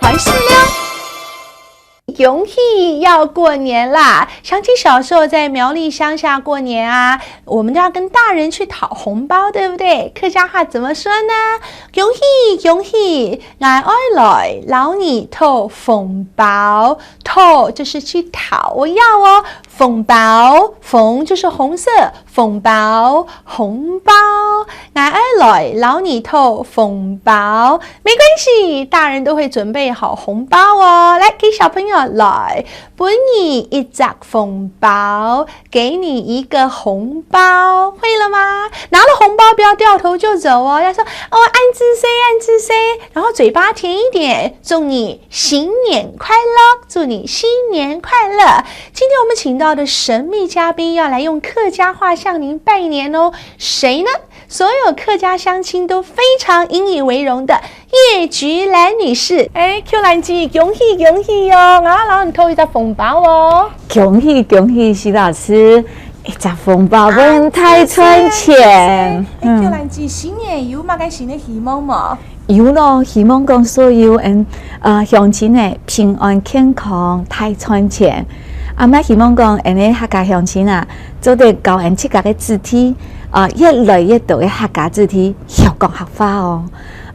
坏事了。恭喜要过年啦！想起小时候在苗栗乡下过年啊，我们都要跟大人去讨红包，对不对？客家话怎么说呢？恭喜恭喜，俺爱来老你讨红包，讨就是去讨，我要哦。红包，红就是红色，红包，红包，俺爱来老你讨红包，没关系，大人都会准备好红包哦。来，给小朋友来，给你一张红包，给你一个红包，会了吗？拿了红包不要掉头就走哦，要说哦按字 say 按字 say， 然后嘴巴甜一点，祝你新年快乐，祝你新年快乐。今天我们请到的神秘嘉宾要来用客家话向您拜年哦，谁呢？所有客家乡亲都非常引以为荣的叶菊兰女士。Q 兰姐，恭喜恭喜哦！然后你偷一张红包哦。恭喜恭喜，徐老师，一张红包不能太赚钱。Q 兰姐，新年有嘛个新的希望嘛？有咯，希望讲所有乡亲呢平安健康，太赚钱。嘛希望讲，客家乡亲啊，做得教人自家的字体越来越多的客家字体学讲学法哦。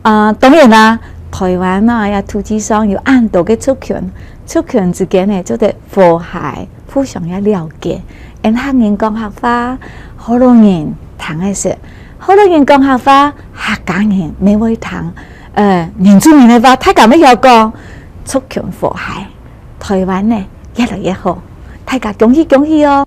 当然啦，台湾也土地上有很多的族群之间呢，做得和諧，互相也了解。客人講客話，好多人談嘅事，好多人講客話，客家人未會談。原住民嘅話，大家咩要講？族群和諧，台灣呢越來越好，大家恭喜恭喜哦！